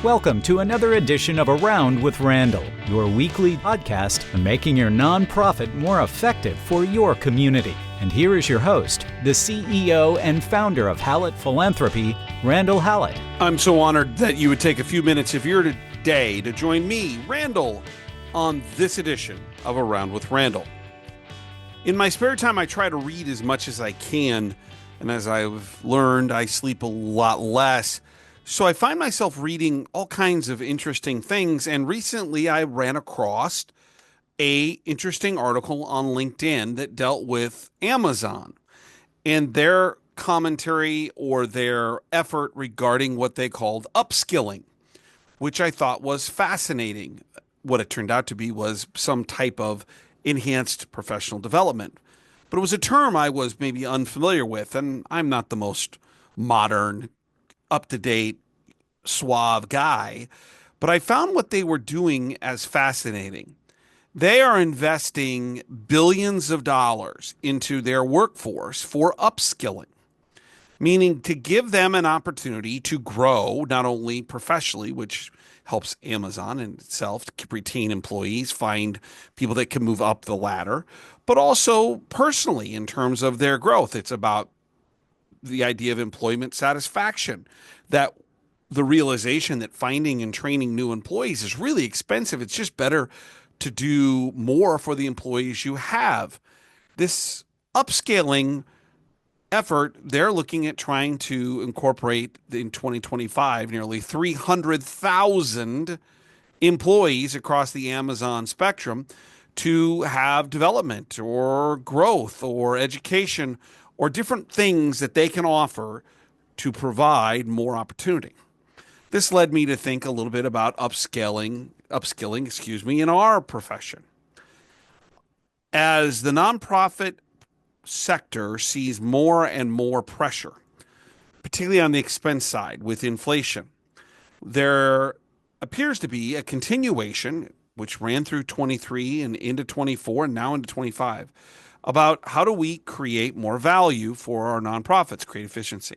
Welcome to another edition of Around with Randall, your weekly podcast on making your nonprofit more effective for your community. And here is your host, the CEO and founder of Hallett Philanthropy, Randall Hallett. I'm so honored that you would take a few minutes of your day to join me, Randall, on this edition of Around with Randall. In my spare time, I try to read as much as I can, and as I've learned, I sleep a lot less. So I find myself reading all kinds of interesting things, and recently I ran across an interesting article on LinkedIn that dealt with Amazon and their commentary or their effort regarding what they called upskilling, which I thought was fascinating. What it turned out to be was some type of enhanced professional development. But it was a term I was maybe unfamiliar with, and I'm not the most modern, up-to-date, suave guy, but I found what they were doing as fascinating. They are investing billions of dollars into their workforce for upskilling, meaning to give them an opportunity to grow not only professionally, which helps Amazon in itself to retain employees, find people that can move up the ladder, but also personally in terms of their growth. It's about the idea of employment satisfaction, that the realization that finding and training new employees is really expensive. It's just better to do more for the employees you have. This upscaling effort, they're looking at trying to incorporate in 2025 nearly 300,000 employees across the Amazon spectrum to have development or growth or education or different things that they can offer to provide more opportunity. This led me to think a little bit about upskilling, in our profession. As the nonprofit sector sees more and more pressure, particularly on the expense side with inflation, there appears to be a continuation, which ran through 23 and into 24 and now into 25, about how do we create more value for our nonprofits, create efficiency.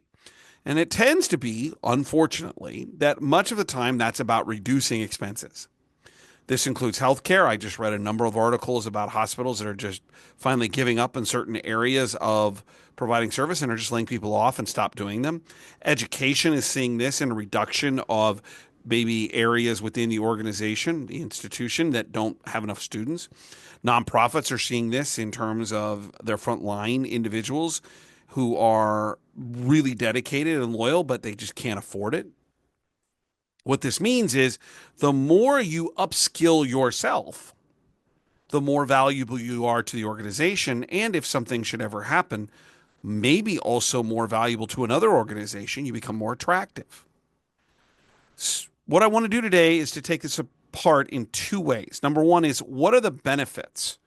And it tends to be, unfortunately, that much of the time that's about reducing expenses. This includes healthcare. I just read a number of articles about hospitals that are just finally giving up in certain areas of providing service and are just laying people off and stop doing them. Education is seeing this in a reduction of maybe areas within the organization, the institution, that don't have enough students. Nonprofits are seeing this in terms of their frontline individuals who are really dedicated and loyal, but they just can't afford it. What this means is the more you upskill yourself, the more valuable you are to the organization. And if something should ever happen, maybe also more valuable to another organization, you become more attractive. What I want to do today is to take this apart in two ways. Number one is, what are the benefits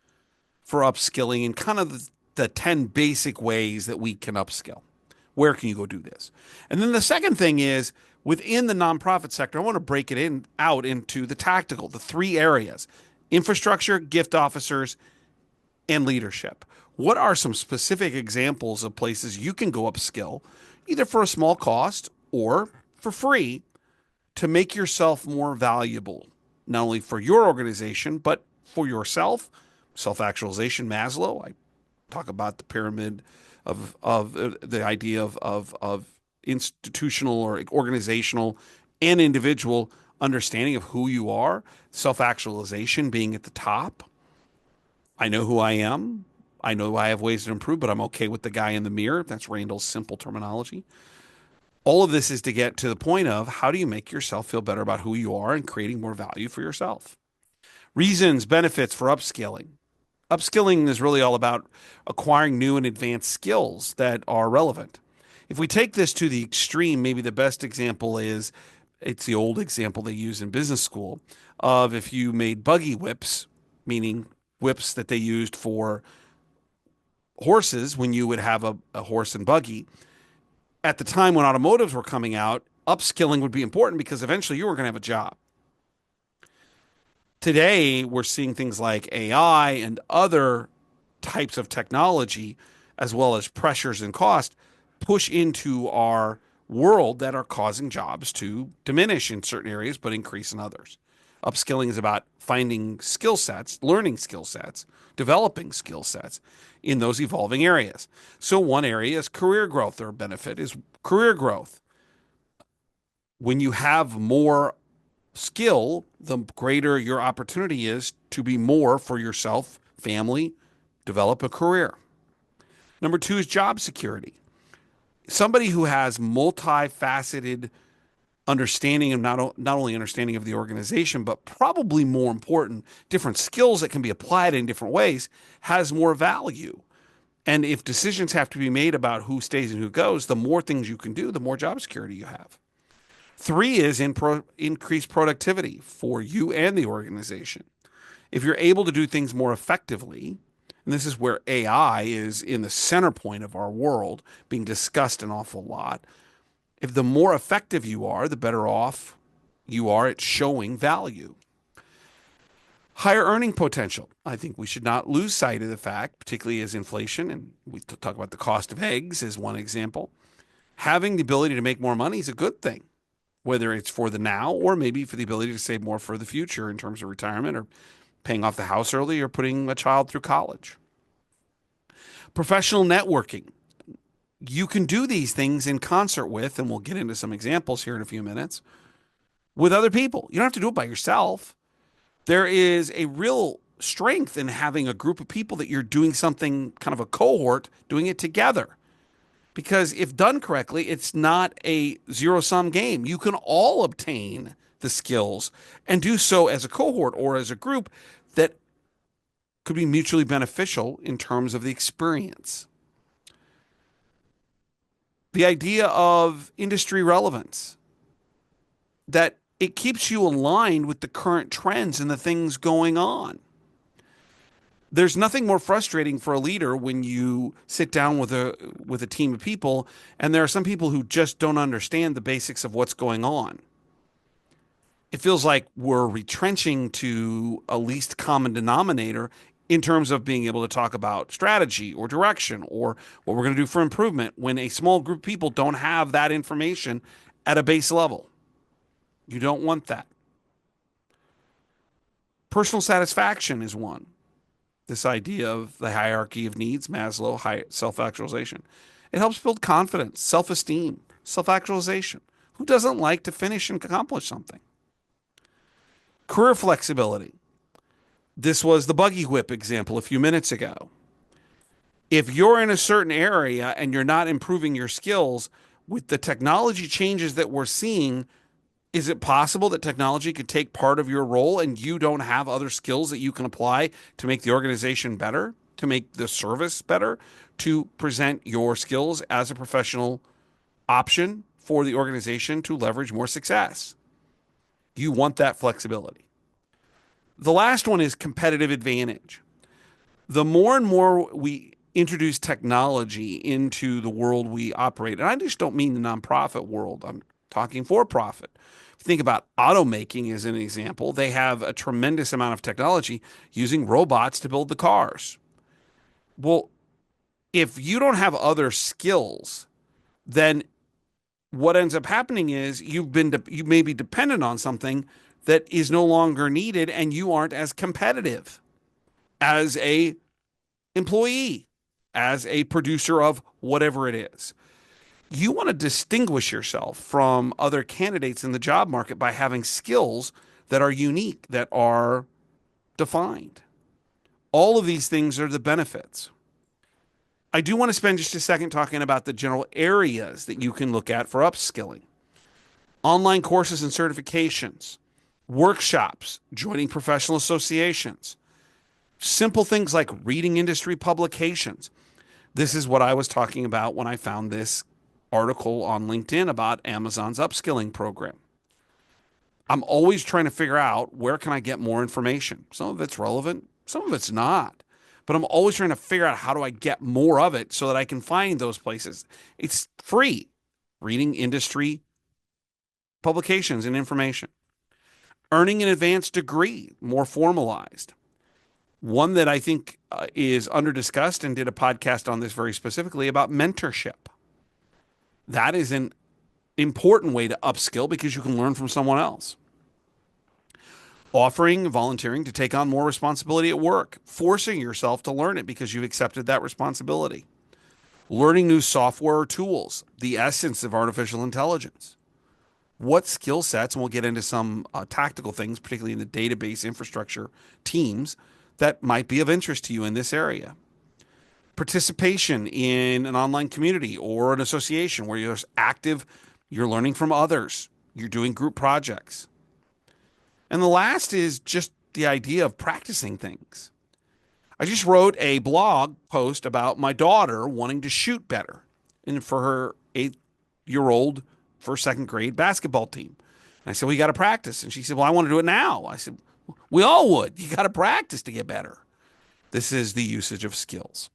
for upskilling and kind of the 10 basic ways that we can upskill? Where can you go do this? And then the second thing is, within the nonprofit sector, I want to break it out into the tactical, the three areas: infrastructure, gift officers, and leadership. What are some specific examples of places you can go upskill, either for a small cost or for free, to make yourself more valuable, not only for your organization, but for yourself? Self-actualization, Maslow. I talk about the pyramid of the idea of institutional or organizational and individual understanding of who you are, self-actualization being at the top. I know who I am. I know I have ways to improve, but I'm okay with the guy in the mirror. That's Randall's simple terminology. All of this is to get to the point of, how do you make yourself feel better about who you are and creating more value for yourself? Reasons, benefits for upskilling. Upskilling is really all about acquiring new and advanced skills that are relevant. If we take this to the extreme, maybe the best example is, it's the old example they use in business school, of if you made buggy whips, meaning whips that they used for horses when you would have a horse and buggy. At the time when automotives were coming out, upskilling would be important because eventually you were going to have a job. Today, we're seeing things like AI and other types of technology, as well as pressures and cost, push into our world that are causing jobs to diminish in certain areas but increase in others. Upskilling is about finding skill sets, learning skill sets, developing skill sets in those evolving areas. So one area is career growth, or benefit is career growth. When you have more skill, the greater your opportunity is to be more for yourself, family, develop a career. Number two is job security. Somebody who has multifaceted understanding of not only understanding of the organization, but probably more important, different skills that can be applied in different ways, has more value. And if decisions have to be made about who stays and who goes, the more things you can do, the more job security you have. Three is increased productivity for you and the organization. If you're able to do things more effectively, and this is where AI is in the center point of our world, being discussed an awful lot. If the more effective you are, the better off you are at showing value. Higher earning potential. I think we should not lose sight of the fact, particularly as inflation, and we talk about the cost of eggs as one example. Having the ability to make more money is a good thing, whether it's for the now or maybe for the ability to save more for the future in terms of retirement or paying off the house early or putting a child through college. Professional networking. You can do these things in concert with, and we'll get into some examples here in a few minutes, with other people. You don't have to do it by yourself. There is a real strength in having a group of people that you're doing something, kind of a cohort, doing it together. Because if done correctly, it's not a zero-sum game. You can all obtain the skills and do so as a cohort or as a group that could be mutually beneficial in terms of the experience. The idea of industry relevance, that it keeps you aligned with the current trends and the things going on. There's nothing more frustrating for a leader when you sit down with a team of people and there are some people who just don't understand the basics of what's going on. It feels like we're retrenching to a least common denominator in terms of being able to talk about strategy or direction or what we're going to do for improvement when a small group of people don't have that information at a base level. You don't want that. Personal satisfaction is one. This idea of the hierarchy of needs, Maslow, self-actualization. It helps build confidence, self-esteem, self-actualization. Who doesn't like to finish and accomplish something? Career flexibility. This was the buggy whip example a few minutes ago. If you're in a certain area and you're not improving your skills, with the technology changes that we're seeing, is it possible that technology could take part of your role and you don't have other skills that you can apply to make the organization better, to make the service better, to present your skills as a professional option for the organization to leverage more success? You want that flexibility. The last one is competitive advantage. The more and more we introduce technology into the world we operate, and I just don't mean the nonprofit world, I'm talking for profit. If you think about automaking as an example, they have a tremendous amount of technology using robots to build the cars. Well, if you don't have other skills, then what ends up happening is you may be dependent on something that is no longer needed and you aren't as competitive as a employee, as a producer of whatever it is. You want to distinguish yourself from other candidates in the job market by having skills that are unique, that are defined. All of these things are the benefits. I do want to spend just a second talking about the general areas that you can look at for upskilling. Online courses and certifications, workshops, joining professional associations, simple things like reading industry publications. This is what I was talking about when I found this article on LinkedIn about Amazon's upskilling program. I'm always trying to figure out where can I get more information. Some of it's relevant, some of it's not. But I'm always trying to figure out how do I get more of it so that I can find those places. It's free. Reading industry publications and information. Earning an advanced degree, more formalized. One that I think is under-discussed, and did a podcast on this very specifically, about mentorship. That is an important way to upskill because you can learn from someone else. Offering, volunteering to take on more responsibility at work, forcing yourself to learn it because you've accepted that responsibility. Learning new software or tools, the essence of artificial intelligence. What skill sets, and we'll get into some tactical things, particularly in the database infrastructure teams, that might be of interest to you in this area. Participation in an online community or an association where you're active, you're learning from others, you're doing group projects. And the last is just the idea of practicing things. I just wrote a blog post about my daughter wanting to shoot better and for her 8-year-old first, second grade basketball team. And I said, well, you got to practice. And she said, well, I want to do it now. I said, we all would. You got to practice to get better. This is the usage of skills.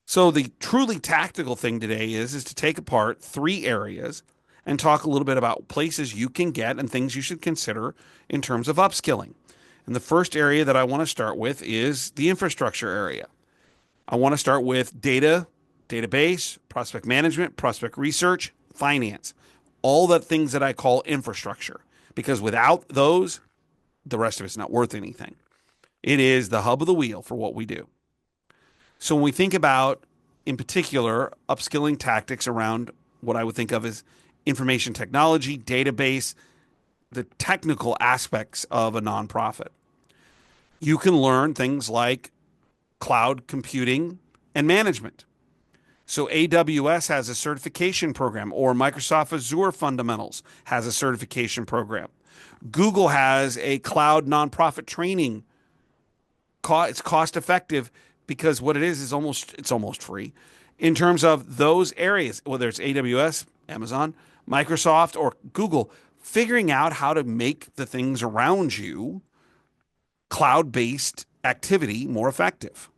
So the truly tactical thing today is to take apart 3 areas and talk a little bit about places you can get and things you should consider in terms of upskilling. And the first area that I want to start with is the infrastructure area. I want to start with data, database, prospect management, prospect research, finance, all the things that I call infrastructure, because without those, the rest of it's not worth anything. It is the hub of the wheel for what we do. So when we think about, in particular, upskilling tactics around what I would think of as information technology, database, the technical aspects of a nonprofit, you can learn things like cloud computing and management. So AWS has a certification program, or Microsoft Azure Fundamentals has a certification program. Google has a cloud nonprofit training. It's cost effective because what it is almost free in terms of those areas, whether it's AWS, Amazon, Microsoft, or Google, figuring out how to make the things around you, cloud-based activity, more effective.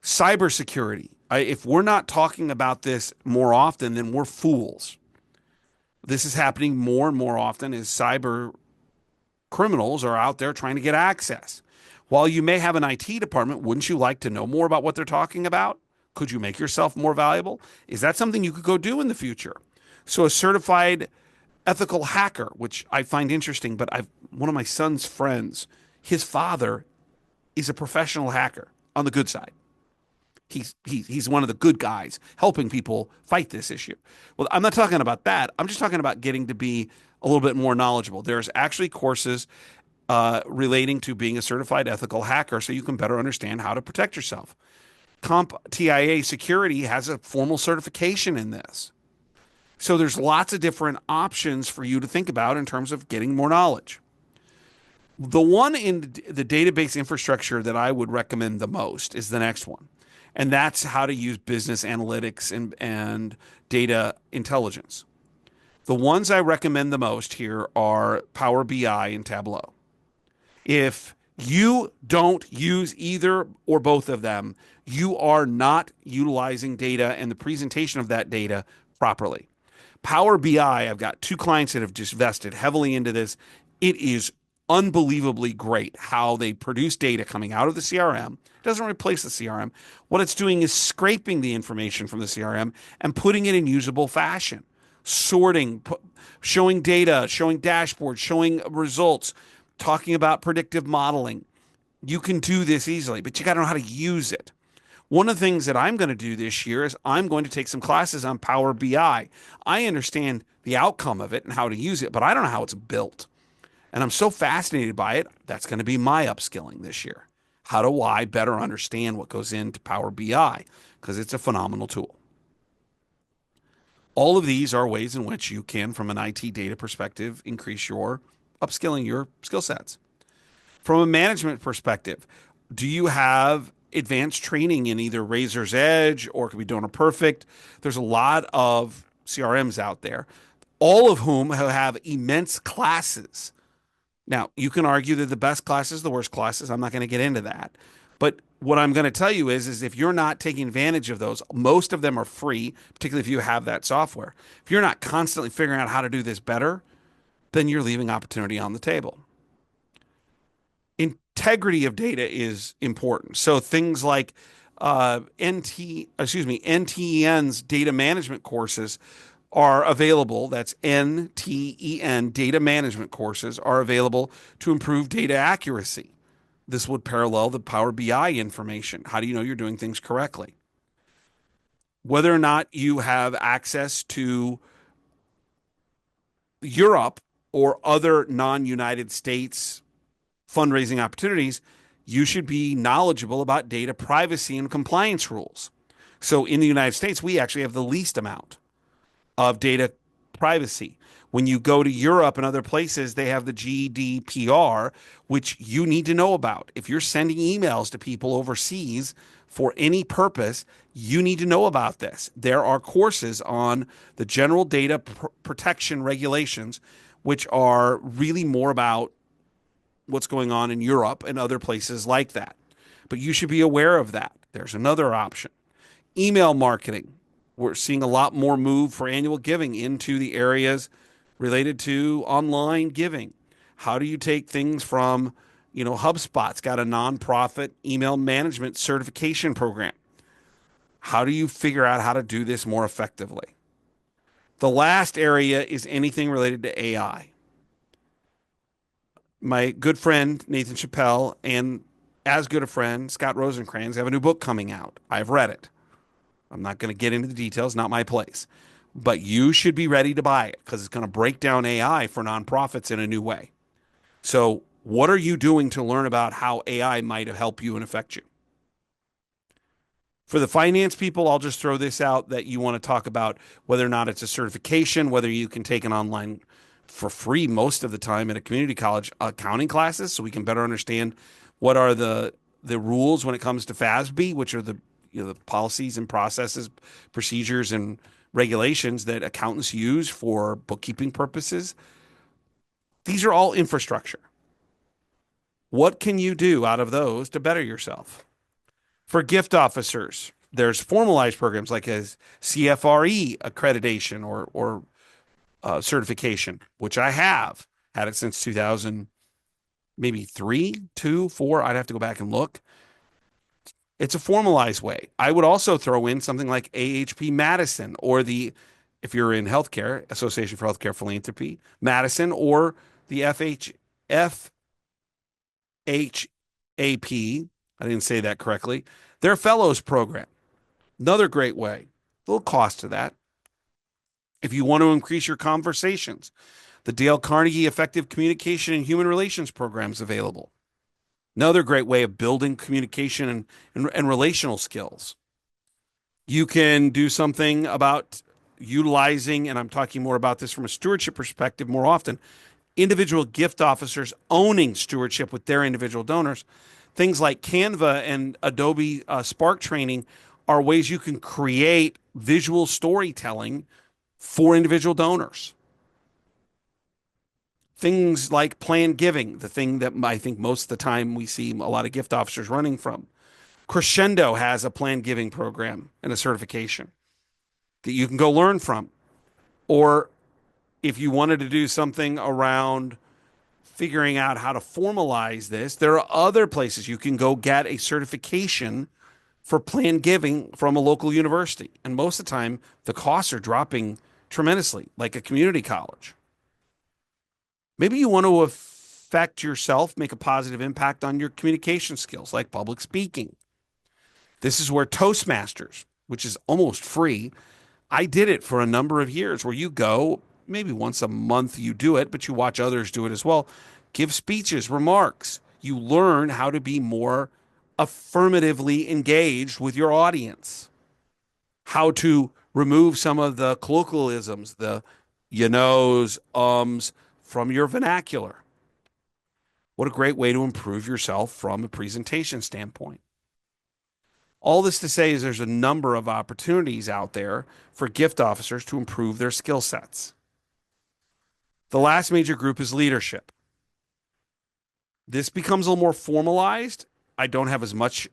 Cybersecurity. If we're not talking about this more often, then we're fools. This is happening more and more often as cyber criminals are out there trying to get access. While you may have an IT department, wouldn't you like to know more about what they're talking about? Could you make yourself more valuable? Is that something you could go do in the future? So a certified ethical hacker, which I find interesting, but one of my son's friends, his father is a professional hacker on the good side. He's one of the good guys helping people fight this issue. Well, I'm not talking about that. I'm just talking about getting to be a little bit more knowledgeable. There's actually courses relating to being a certified ethical hacker so you can better understand how to protect yourself. CompTIA Security has a formal certification in this. So there's lots of different options for you to think about in terms of getting more knowledge. The one in the database infrastructure that I would recommend the most is the next one. And that's how to use business analytics and data intelligence. The ones I recommend the most here are Power BI and Tableau. If you don't use either or both of them, you are not utilizing data and the presentation of that data properly. Power BI, I've got 2 clients that have just vested heavily into this. It is unbelievably great how they produce data coming out of the CRM. It doesn't replace the CRM. What it's doing is scraping the information from the CRM and putting it in usable fashion, sorting, showing data, showing dashboards, showing results, talking about predictive modeling. You can do this easily, but you got to know how to use it. One of the things that I'm going to do this year is I'm going to take some classes on Power BI. I understand the outcome of it and how to use it, but I don't know how it's built. And I'm so fascinated by it, that's going to be my upskilling this year. How do I better understand what goes into Power BI? Because it's a phenomenal tool. All of these are ways in which you can, from an IT data perspective, increase your upskilling, your skill sets. From a management perspective, do you have advanced training in either Razor's Edge or it could be Donor Perfect? There's a lot of CRMs out there, all of whom have immense classes. Now, you can argue that the best classes, the worst classes. I'm not going to get into that. But what I'm going to tell you is if you're not taking advantage of those, most of them are free, particularly if you have that software. If you're not constantly figuring out how to do this better, then you're leaving opportunity on the table. Integrity of data is important. So things like NTEN's data management courses are available. That's NTEN, data management courses are available to improve data accuracy. This would parallel the Power BI information. How do you know you're doing things correctly? Whether or not you have access to Europe or other non-United States fundraising opportunities, you should be knowledgeable about data privacy and compliance rules. So in the United States, we actually have the least amount of data privacy. When you go to Europe and other places, they have the GDPR, which you need to know about. If you're sending emails to people overseas for any purpose, you need to know about this. There are courses on the general data protection regulations, which are really more about what's going on in Europe and other places like that. But you should be aware of that. There's another option. Email marketing. We're seeing a lot more move for annual giving into the areas related to online giving. How do you take things from, HubSpot's got a nonprofit email management certification program. How do you figure out how to do this more effectively? The last area is anything related to AI. My good friend, Nathan Chappell, and as good a friend, Scott Rosencrans, have a new book coming out. I've read it. I'm not going to get into the details, not my place. But you should be ready to buy it because it's going to break down AI for nonprofits in a new way. So what are you doing to learn about how AI might help you and affect you? For the finance people, I'll just throw this out that you want to talk about whether or not it's a certification, whether you can take an online for free most of the time at a community college accounting classes so we can better understand what are the rules when it comes to FASB, which are the policies and processes, procedures and regulations that accountants use for bookkeeping purposes. These are all infrastructure. What can you do out of those to better yourself? For gift officers, there's formalized programs like a CFRE accreditation or certification, which I have had it since 2000, maybe 3, 2, 4. I'd have to go back and look. It's a formalized way. I would also throw in something like AHP Madison or if you're in healthcare, Association for Healthcare Philanthropy, Madison, or the FHAP. I didn't say that correctly. Their fellows program. Another great way. A little cost to that. If you want to increase your conversations, the Dale Carnegie Effective Communication and Human Relations program is available. Another great way of building communication and relational skills. You can do something about utilizing, and I'm talking more about this from a stewardship perspective more often, individual gift officers owning stewardship with their individual donors. Things like Canva and Adobe Spark training are ways you can create visual storytelling for individual donors. Things like planned giving, the thing that I think most of the time we see a lot of gift officers running from. Crescendo has a planned giving program and a certification that you can go learn from. Or if you wanted to do something around figuring out how to formalize this, there are other places you can go get a certification for planned giving from a local university. And most of the time, the costs are dropping tremendously, like a community college. Maybe you want to affect yourself, make a positive impact on your communication skills, like public speaking. This is where Toastmasters, which is almost free, I did it for a number of years, where you go, maybe once a month you do it, but you watch others do it as well. Give speeches, remarks. You learn how to be more affirmatively engaged with your audience. How to remove some of the colloquialisms, the knows, from your vernacular. What a great way to improve yourself from a presentation standpoint. All this to say is there's a number of opportunities out there for gift officers to improve their skill sets. The last major group is leadership. This becomes a little more formalized. I don't have as much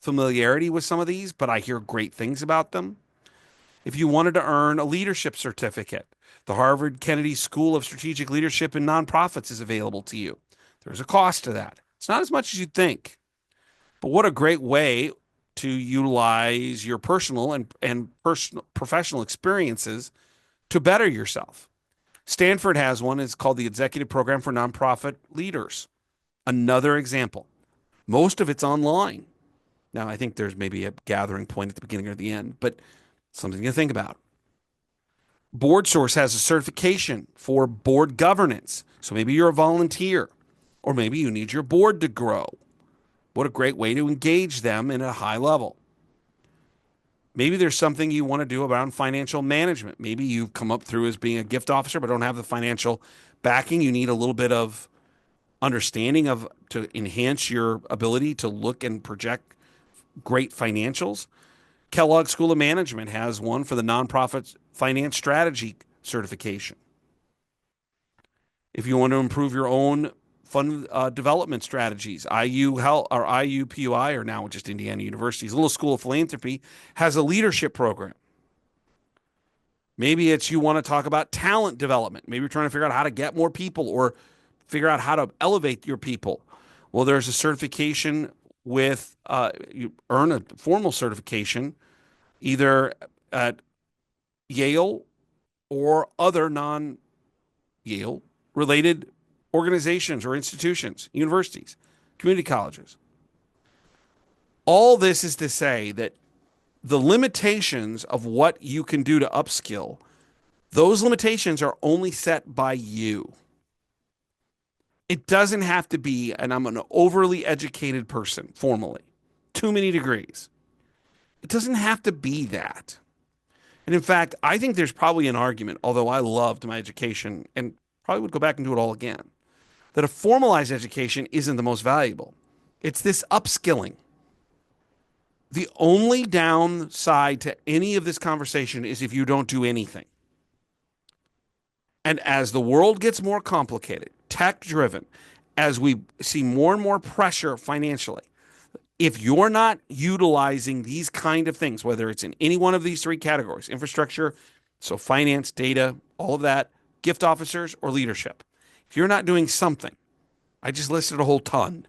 familiarity with some of these, but I hear great things about them. If you wanted to earn a leadership certificate, the Harvard Kennedy School of Strategic Leadership in Nonprofits is available to you. There's a cost to that. It's not as much as you'd think. But what a great way to utilize your personal and professional experiences to better yourself. Stanford has one. It's called the Executive Program for Nonprofit Leaders. Another example. Most of it's online. Now, I think there's maybe a gathering point at the beginning or the end, but something to think about. BoardSource has a certification for board governance. So maybe you're a volunteer, or maybe you need your board to grow. What a great way to engage them in a high level. Maybe there's something you want to do around financial management. Maybe you've come up through as being a gift officer, but don't have the financial backing. You need a little bit of understanding to enhance your ability to look and project great financials. Kellogg School of Management has one for the Nonprofit Finance Strategy certification. If you want to improve your own fund development strategies, IUPUI, or now just Indiana University's Little School of Philanthropy, has a leadership program. Maybe it's you want to talk about talent development. Maybe you're trying to figure out how to get more people or figure out how to elevate your people. Well, there's a certification with, you earn a formal certification either at Yale or other non-Yale related organizations or institutions, universities, community colleges. All this is to say that the limitations of what you can do to upskill, those limitations are only set by you. It doesn't have to be, and I'm an overly educated person formally, too many degrees. It doesn't have to be that. And in fact, I think there's probably an argument, although I loved my education and probably would go back and do it all again, that a formalized education isn't the most valuable. It's this upskilling. The only downside to any of this conversation is if you don't do anything. And as the world gets more complicated, tech-driven, as we see more and more pressure financially, if you're not utilizing these kind of things, whether it's in any one of these three categories, infrastructure, so finance, data, all of that, gift officers, or leadership, if you're not doing something, I just listed a whole ton,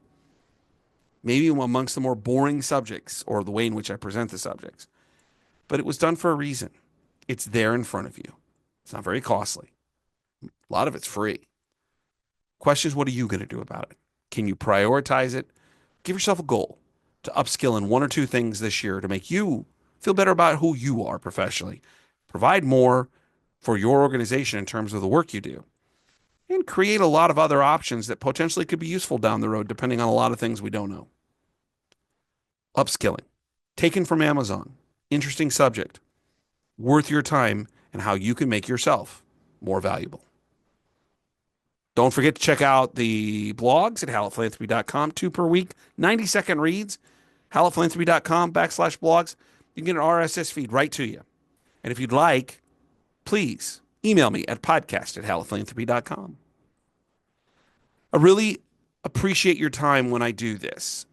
maybe amongst the more boring subjects or the way in which I present the subjects, but it was done for a reason. It's there in front of you. It's not very costly. A lot of it's free. Question is, what are you going to do about it? Can you prioritize it? Give yourself a goal to upskill in one or two things this year to make you feel better about who you are professionally, provide more for your organization in terms of the work you do, and create a lot of other options that potentially could be useful down the road, depending on a lot of things we don't know. Upskilling, taken from Amazon, interesting subject, worth your time, and how you can make yourself more valuable. Don't forget to check out the blogs at hallettphilanthropy.com, 2 per week, 90-second reads, hallettphilanthropy.com/blogs. You can get an RSS feed right to you. And if you'd like, please email me at podcast@hallettphilanthropy.com. I really appreciate your time when I do this.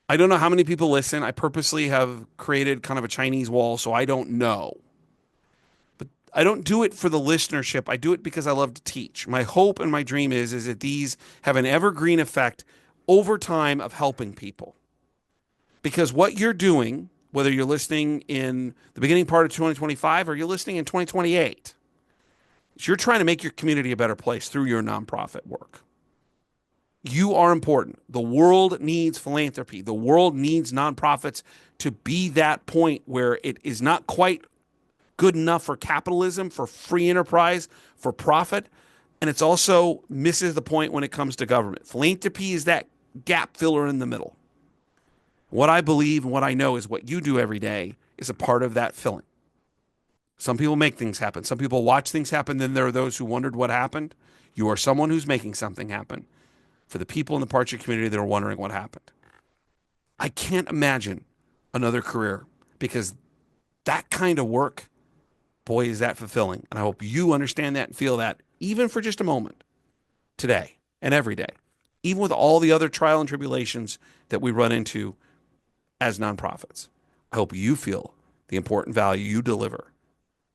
I don't know how many people listen. I purposely have created kind of a Chinese wall, so I don't know. But I don't do it for the listenership. I do it because I love to teach. My hope and my dream is that these have an evergreen effect over time of helping people. Because what you're doing, whether you're listening in the beginning part of 2025 or you're listening in 2028, is you're trying to make your community a better place through your nonprofit work. You are important. The world needs philanthropy. The world needs nonprofits to be that point where it is not quite good enough for capitalism, for free enterprise, for profit, and it's also misses the point when it comes to government. Philanthropy is that gap filler in the middle. What I believe and what I know is what you do every day is a part of that filling. Some people make things happen. Some people watch things happen. Then there are those who wondered what happened. You are someone who's making something happen for the people in the parts of your community that are wondering what happened. I can't imagine another career because that kind of work, boy, is that fulfilling. And I hope you understand that and feel that even for just a moment today and every day, even with all the other trial and tribulations that we run into as nonprofits. I hope you feel the important value you deliver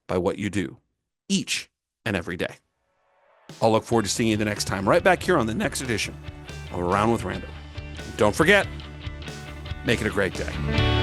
by what you do each and every day. I'll look forward to seeing you the next time, right back here on the next edition of Around with Randall. Don't forget, make it a great day.